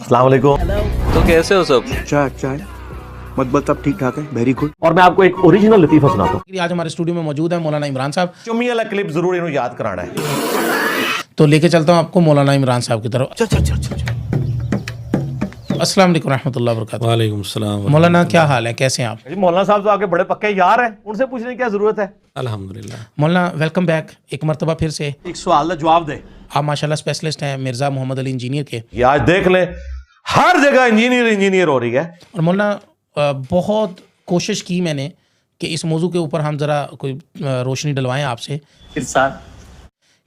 अस्सलाम वालेकुम। तो कैसे हो सब? अच्छा है मत सब ठीक ठाक है, वेरी गुड। और मैं आपको एक ओरिजिनल लतीफ़ा सुनाता हूँ। आज हमारे स्टूडियो में मौजूद है मौलाना इमरान साहब, चुम्मी वाला क्लिप जरूर इन्हों याद कराना है। तो लेके चलता हूँ आपको मौलाना इमरान साहब की तरफ। चल। अस्सलाम वालेकुम रहमतुल्लाहि व बरकातहू। वालेकुम सलाम। मौलाना क्या हाल है, कैसे हैं आप? जी मौलाना साहब तो आगे बड़े पक्के यार हैं, उनसे पूछने की क्या जरूरत है। अल्हम्दुलिल्लाह। मौलाना वेलकम बैक एक मरतबा फिर से। एक सवाल का जवाब दे। आप माशाल्लाह स्पेशलिस्ट हैं मिर्ज़ा मोहम्मद अली इंजीनियर के। ये आज देख ले, हर जगह इंजीनियर हो रही है। और मौलाना बहुत कोशिश की मैंने कि इस मौजू के ऊपर हम ज़रा कोई रोशनी डलवाएं आपसे।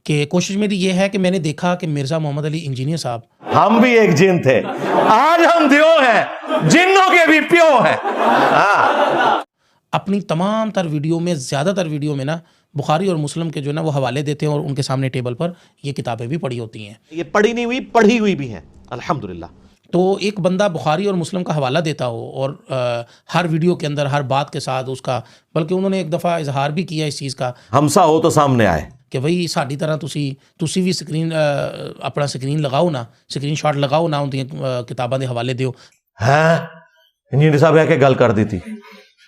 कि कोशिश मेरी ये है कि मैंने देखा कि मिर्ज़ा मोहम्मद अली इंजीनियर साहब, हम भी एक जिन थे, आज हम दियो हैं, जिन्नों के भी प्यो हैं। हाँ। अपनी तमाम तर वीडियो में, ज़्यादातर वीडियो में ना बुखारी और मुस्लिम के जो ना वो हवाले देते हैं और उनके सामने टेबल पर ये किताबें भी पड़ी होती हैं। ये पढ़ी नहीं हुई, पढ़ी हुई भी हैं अल्हम्दुलिल्लाह। तो एक बंदा बुखारी और मुस्लिम का हवाला देता हो और हर वीडियो के अंदर हर बात के साथ उसका, बल्कि उन्होंने एक दफ़ा इजहार भी किया इस चीज़ का, हमसा हो तो सामने आए कि भाई साड़ी तरह तुसी भी स्क्रीन अपना स्क्रीन लगाओ ना, स्क्रीन शॉट लगाओ ना, उनकी किताबां के हवाले दिओ। हैं इंजीनियर साहब है गल कर दी थी।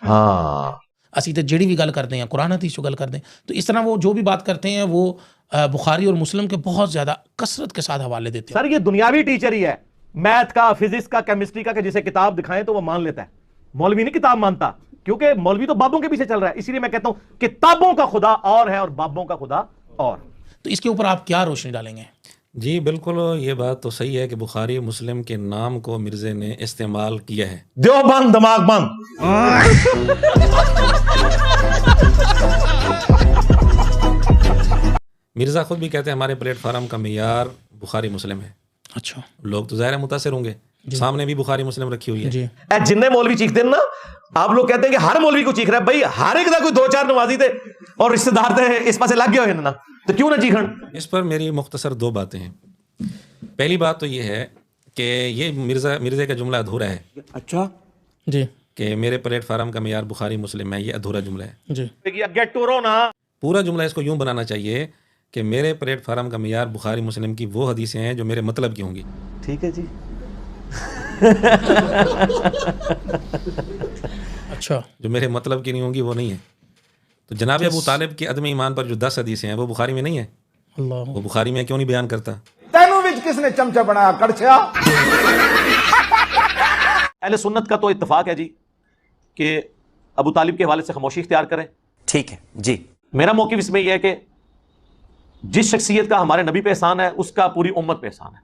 हाँ असी तो ਜਿਹੜੀ भी गल करते हैं कुरान हदीस जो गल करते हैं, तो इस तरह वो जो भी बात करते हैं वो बुखारी और मुस्लिम के बहुत ज़्यादा कसरत के साथ हवाले देते हैं। सर ये दुनियावी टीचर ही है, मैथ का, फिजिक्स का, केमिस्ट्री का, कि जिसे किताब दिखाएं तो वो मान लेता है। मौलवी नहीं किताब मानता, क्योंकि मौलवी तो बाबों के पीछे चल रहा है। इसीलिए मैं कहता हूं किताबों का खुदा और है और बाबों का खुदा और। तो इसके ऊपर आप क्या रोशनी डालेंगे? जी बिल्कुल, ये बात तो सही है कि बुखारी मुस्लिम के नाम को मिर्ज़े ने इस्तेमाल किया है। देवबंद दिमाग बंद। मिर्ज़ा खुद भी कहते हैं हमारे प्लेटफार्म का मेयार बुखारी मुस्लिम है। अच्छा, लोग तो ज़ाहिर है मुतासिर होंगे, सामने भी बुखारी मुस्लिम रखी हुई है जी। जिन्ने मौलवी चीखते हैं ना, आप लोग कहते हैं कि हर मौलवी को चीख रहा है। भाई हर एक का कोई दो चार नवाजी थे और रिश्तेदार थे, इस पासे लग गए हो ना, तो क्यों ना चीखन। इस पर मेरी मुख्तसर दो बातें हैं। पहली बात तो ये है कि ये मिर्ज़े का जुमला अधूरा है। अच्छा जी कि मेरे प्लेटफार्म का मेयार बुखारी मुस्लिम है, ये अधूरा जुमला है। जी। गेट टू रो ना। पूरा जुमला इसको यूं बनाना चाहिए कि मेरे प्लेटफार्म का मेयार बुखारी मुस्लिम की वो हदीसें हैं जो मेरे मतलब की होंगी। ठीक है जी। अच्छा, जो मेरे मतलब की नहीं होंगी वो नहीं है। तो जनाब अबू तालिब के अदम ईमान पर जो 10 हदीसें हैं वो बुखारी में नहीं है। अल्लाह, वो बुखारी में क्यों नहीं बयान करता? तेनों विच किसने चमचा बनाया कड़छा। अहले सुन्नत का तो इत्तफाक है जी कि अबू तालिब के हवाले से खामोशी इख्तियार करें। ठीक है जी। मेरा मौक़िफ़ इसमें यह है कि जिस शख्सियत का हमारे नबी पे एहसान है उसका पूरी उम्मत पे एहसान है।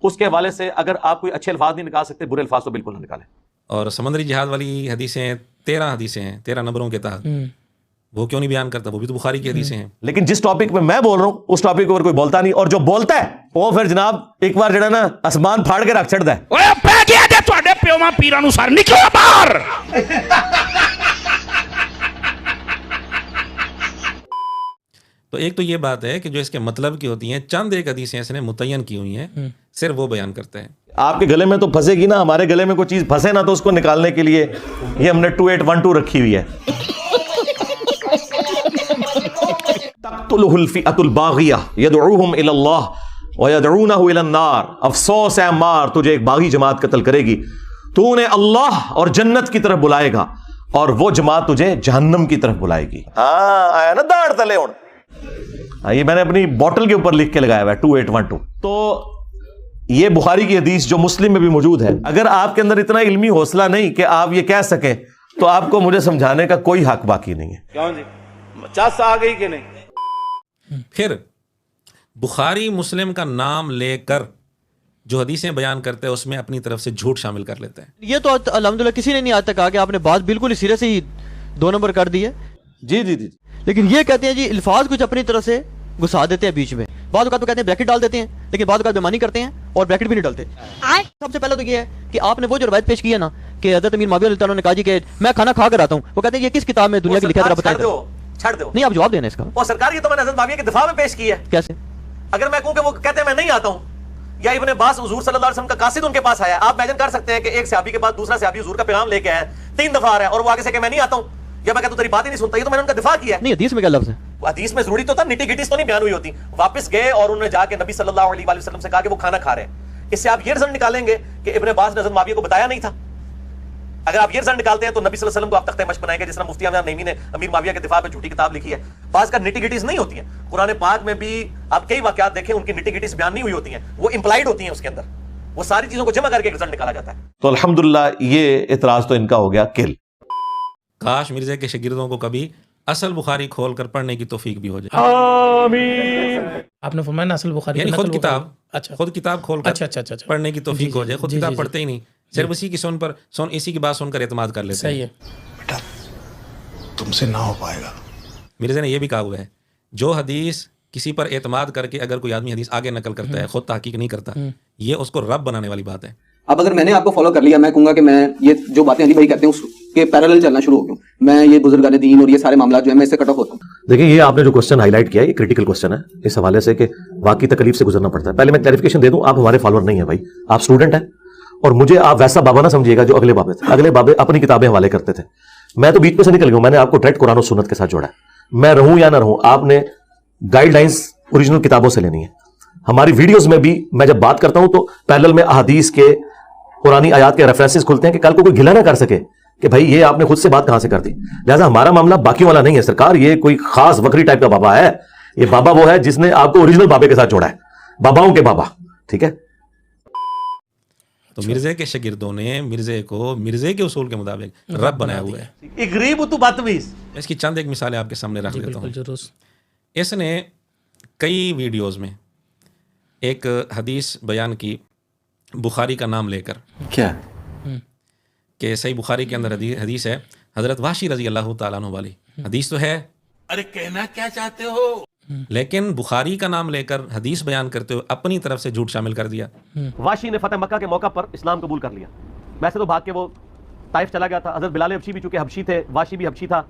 उसके हवाले से अगर आप कोई अच्छे अल्फाज नहीं निकाल सकते, बुरे अल्फाज तो बिल्कुल ना निकालें। और समंदरी जिहाद वाली हदीसें 13 हदीसें हैं, 13 नंबरों के तहत, वो क्यों नहीं बयान करता? वो भी तो बुखारी की हदीसें हैं। लेकिन जिस टॉपिक पे मैं बोल रहा हूँ उस टॉपिक पर कोई बोलता नहीं, और जो बोलता है वो फिर जनाब एक बार जड़ा ना आसमान फाड़ के रख छड़दा है। ओए पै गया जे ਤੁਹਾਡੇ ਪਿਓਾਂ ਪੀਰਾਂ ਨੂੰ ਸਰ ਨਿਕਲੋ ਬਾਹਰ। तो एक तो ये बात है कि जो इसके मतलब की होती हैं, चंद एक हदीसें इसने मुतय्यन की हुई हैं, सिर्फ वो बयान करता है। आपके गले में तो फंसेगी ना, हमारे गले में कोई चीज फंसे ना, तो उसको निकालने के लिए ये हमने 2812 रखी हुई है। तक़्तुलुहुल फ़िअतुल बाग़िया यदऊहुम इलल्लाह व यदऊनहु इलन नार। अफसोस है अम्मार, तुझे एक बागी जमात कत्ल करेगी, तू उन्हें अल्लाह और जन्नत की तरफ बुलाएगा और वो जमात तुझे जहन्नम की तरफ बुलाएगी। हाँ आया ना दाढ़ तले हुण। ये मैंने अपनी बोतल के ऊपर लिख के लगाया हुआ है 2812। तो ये बुखारी की हदीस जो मुस्लिम में भी मौजूद है, अगर आपके अंदर इतना इल्मी हौसला नहीं कि आप ये कह सकें, तो आपको मुझे समझाने का कोई हक बाकी नहीं है। क्यों जी, चास आ गई कि नहीं? फिर बुखारी मुस्लिम का नाम लेकर जो हदीसें बयान करते हैं उसमें अपनी तरफ से झूठ शामिल कर लेते हैं। ये तो अल्हम्दुलिल्लाह किसी ने नहीं आज तक कहा कि आपने बात बिल्कुल ही सिरे से ही 2 नंबर कर दी है। जी जी जी। लेकिन ये कहते हैं जी अल्फाज कुछ अपनी तरफ से घुसा देते हैं बीच में। बाद कहते हैं ब्रैकेट डाल देते हैं, लेकिन बाद बेमानी करते हैं और ब्रैकेट भी नहीं डालते। सबसे पहले तो ये है कि आपने वो जो रवायत पेश की है ना कि हज़रत अमीर मुआविया रज़ियल्लाहु अन्हु ने कहा जी कि मैं खाना खा कर आता हूँ, वो कहते हैं ये किस किताब में दुनिया की लिखा है, जरा बताएं। छड़ दो। नहीं, आप जवाब देना इसका। और सरकार ये तो मैंने हज़रत मुआविया के दिफा में पेश की है। कैसे? अगर मैं कहूं कि वो कहते हैं मैं नहीं आता हूं, या इब्ने अब्बास हुजूर सल्लल्लाहु अलैहि वसल्लम का कासिद उनके पास आया, आप इमेजिन कर सकते हैं कि एक सहाबी के बाद दूसरा सहाबी हुजूर का पैगाम लेके आया, 3 दफा आ रहा है और वो आगे से कि मैं नहीं आता हूं, या मैं कहता हूं तेरी बात ही नहीं सुनता, ये तो मैंने उनका दिफा किया। नहीं, हदीस में क्या लफ्ज़ है? हदीस में जरूरी तो था, निटी गिटीस तो नहीं बयान हुई होती। वापस गए और उन्होंने जाके नबी सल्लल्लाहु अलैहि वसल्लम से कहा कि वो खाना खा रहे हैं। اس سے آپ یہ رزلٹ نکالیں گے کہ ابن عباس نے حضرت معاویہ کو بتایا نہیں تھا. اگر آپ یہ رزلٹ نکالتے ہیں تو نبی صلی اللہ علیہ وسلم کو آپ تختہ مشق بنائیں گے, جس طرح مفتی احمد نعیمی نے امیر معاویہ کے دفاع میں جھوٹی کتاب لکھی ہے. بعض کا نٹی گٹیز نہیں ہوتی ہیں, قرآن پاک میں بھی آپ کئی واقعات دیکھیں ان کی نٹی گٹیز بیان نہیں ہوئی ہوتی ہیں, وہ امپلائڈ ہوتی ہیں اس کے اندر, وہ ساری چیزوں کو جمع کر کے ایک رزلٹ نکالا جاتا ہے. تو الحمدللہ یہ اعتراض تو ان کا ہو گیا کل. کاش مرزا کے شاگردوں کو کبھی اصل بخاری کھول کر پڑھنے کی توفیق بھی ہو جائے. آپ نے فرمایا نا اصل بخاری, یعنی خود کتاب, اچھا خود کتاب کھول کر اچھا پڑھنے کی توفیق ہو جائے. خود کتاب پڑھتے ہی نہیں, صرف اسی کی اسی کی بات سن کر اعتماد کر لیتے ہیں. صحیح ہے, بیٹا تم سے نہ ہو پائے گا. مرزا نے یہ بھی کہا ہوا ہے, جو حدیث کسی پر اعتماد کر کے اگر کوئی آدمی حدیث آگے نقل کرتا ہے, خود تحقیق نہیں کرتا, یہ اس کو رب بنانے والی بات ہے. اب اگر میں نے آپ کو فالو کر لیا, میں کہوں گا کہ میں یہ جو باتیں علی بھائی کہتے ہیں اس کے پیرالل چلنا شروع ہو گیا, میں یہ بزرگان دین اور یہ سارے معاملات جو ہیں میں اس سے کٹ آف ہوتا ہوں. دیکھیں یہ آپ نے جو کوسچن ہائی لائٹ کیا ہے یہ کریٹیکل کوسچن ہے اس حوالے سے کہ واقعی تکلیف سے گزرنا پڑتا ہے. پہلے میں کلیریفیکیشن دے دوں, آپ ہمارے فالوور نہیں ہیں بھائی, آپ اسٹوڈنٹ ہیں, اور مجھے آپ ویسا بابا نہ سمجھیے گا جو اگلے بابے تھے. اگلے بابے اپنی کتابیں حوالے کرتے تھے, میں تو بیچ میں سے نکل گیا ہوں. میں نے آپ کو ڈائریکٹ قرآن و سنت کے ساتھ جوڑا ہے. میں رہوں یا نہ رہوں, آپ نے گائیڈ لائنس اوریجنل کتابوں سے لینی ہے. ہماری ویڈیوز میں بھی میں جب بات کرتا ہوں تو پیرلل میں احادیث کے قرآنی آیات کے ریفرنسز کھلتے ہیں کہ کل کو کوئی گھلا نہ کر سکے کہ بھائی یہ آپ نے خود سے بات کہاں سے کر دی. لہٰذا ہمارا معاملہ باقیوں والا نہیں ہے سرکار, یہ کوئی خاص وکری ٹائپ کا بابا ہے. یہ بابا وہ ہے جس نے آپ کو اوریجنل بابے کے ساتھ جوڑا ہے, باباؤں کے بابا. ٹھیک ہے, تو مرزا کے شاگردوں نے مرزے کو مرزے کے اصول کے مطابق رب بنایا ہوا ہے. ایک غریب تو بدتمیز. اس کی چند ایک مثالیں آپ کے سامنے رکھ دیتا ہوں. ضرور. اس نے کئی ویڈیوز میں ایک حدیث بیان کی بخاری کا نام لے کر, کیا کہ صحیح بخاری کے اندر حدیث ہے حضرت وحشی رضی اللہ تعالیٰ عنہ والی حدیث تو ہے, ارے کہنا کیا چاہتے ہو, لیکن بخاری کا نام لے کر حدیث بیان کرتے ہوئے اپنی طرف سے جھوٹ شامل کر دیا. واشی نے فتح مکہ کے موقع پر اسلام قبول کر لیا. ویسے تو بھاگ کے وہ طائف چلا گیا تھا. حضرت بلال حبشی بھی چونکہ حبشی تھے, واشی بھی حبشی تھا.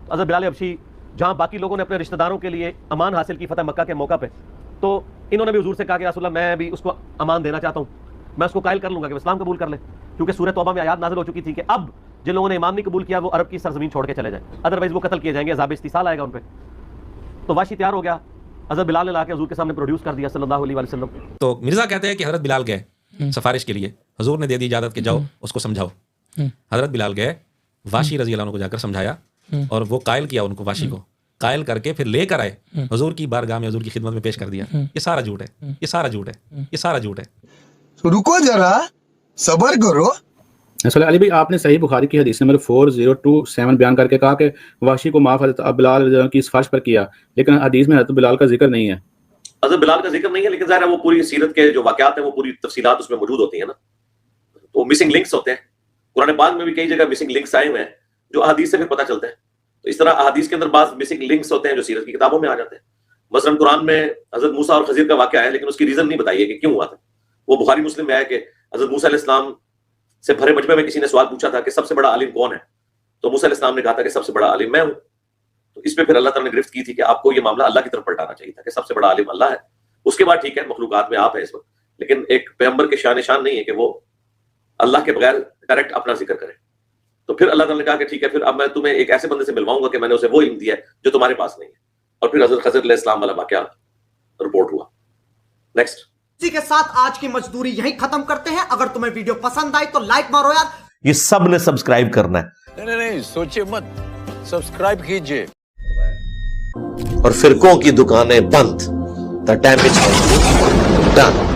حضرت بلال حبشی جہاں باقی لوگوں نے اپنے رشتہ داروں کے لیے امان حاصل کی فتح مکہ کے موقع پہ, تو انہوں نے بھی حضور سے کہا کہ رسول اللہ میں بھی اس کو امان دینا چاہتا ہوں, میں اس کو قائل کر لوں گا کہ وہ اسلام قبول کر لے, کیونکہ سورہ توبہ میں آیات نازل ہو چکی تھی کہ اب جن لوگوں نے ایمان نہیں قبول کیا وہ عرب کی سرزمین چھوڑ کے چلے جائیں, ادروائز وہ قتل کیے جائیں گے, عذاب استحصال آئے گا ان پہ. تو واشی تیار ہو گیا, حضرت بلال نے لا کے حضور کے سامنے پروڈیوس کر دیا صلی اللہ علیہ وسلم. تو مرزا کہتے ہیں کہ حضرت بلال گئے سفارش کے لیے, حضور نے دے دی اجازت کہ جاؤ اس کو سمجھاؤ. حضرت بلال گئے, واشی رضی اللہ عنہ کو جا کر سمجھایا, اور وہ قائل کیا ان کو, واشی کو قائل کر کے پھر لے کر آئے حضور کی بارگاہ میں, حضور کی خدمت میں پیش کر دیا. یہ سارا جھوٹ ہے, یہ سارا جھوٹ ہے, یہ سارا جھوٹ ہے. رکو ذرا, صبر کرو. اصل علی بھائی آپ نے صحیح بخاری کی حدیث نمبر 4027 بیان کر کے کہا کہ وحشی کو معاف حضرت بلال رضی اللہ عنہ کی سفارش پر کیا, لیکن حدیث میں حضرت بلال کا ذکر نہیں ہے. حضرت بلال کا ذکر نہیں ہے, لیکن ظاہر ہے وہ پوری سیرت کے جو واقعات ہیں وہ پوری تفصیلات اس میں موجود ہوتی ہیں نا, تو مسنگ لنکس ہوتے ہیں. قرآن پاک میں بھی کئی جگہ مسنگ لنکس آئے ہوئے ہیں جو احادیث سے پھر پتہ چلتے ہیں. تو اس طرح احادیث کے اندر بعض مسنگ لنکس ہوتے ہیں جو سیرت کی کتابوں میں آ جاتے ہیں. مثلا قرآن میں حضرت موسیٰ اور خضر کا واقعہ ہے, لیکن اس کی ریزن نہیں بتائی ہے کہ کیوں ہوا تھا. وہ بخاری مسلم میں ہے کہ حضرت موسیٰ علیہ السلام سے بھرے مجمع میں کسی نے سوال پوچھا تھا کہ سب سے بڑا عالم کون ہے, تو موسیٰ علیہ السلام نے کہا تھا کہ سب سے بڑا عالم میں ہوں. تو اس پہ پھر اللہ تعالیٰ نے گرفت کی تھی کہ آپ کو یہ معاملہ اللہ کی طرف پلٹانا چاہیے تھا کہ سب سے بڑا عالم اللہ ہے. اس کے بعد ٹھیک ہے مخلوقات میں آپ ہیں اس وقت, لیکن ایک پیغمبر کے شان نشان نہیں ہے کہ وہ اللہ کے بغیر ڈائریکٹ اپنا ذکر کرے. تو پھر اللہ تعالیٰ نے کہا کہ ٹھیک ہے پھر اب میں تمہیں ایک ایسے بندے سے ملواؤں گا کہ میں نے اسے وہ علم دیا ہے جو تمہارے پاس نہیں ہے. اور پھر حضرت خضر علیہ السلام والا واقعہ رپورٹ ہوا. نیکسٹ. اسی کے ساتھ آج کی مزدوری یہیں ختم کرتے ہیں. اگر تمہیں ویڈیو پسند آئی تو لائک مارو یار. یہ سب نے سبسکرائب کرنا ہے. نہیں سوچے مت, سبسکرائب کیجئے. اور فرقوں کی دکانیں بند. The damage has been done.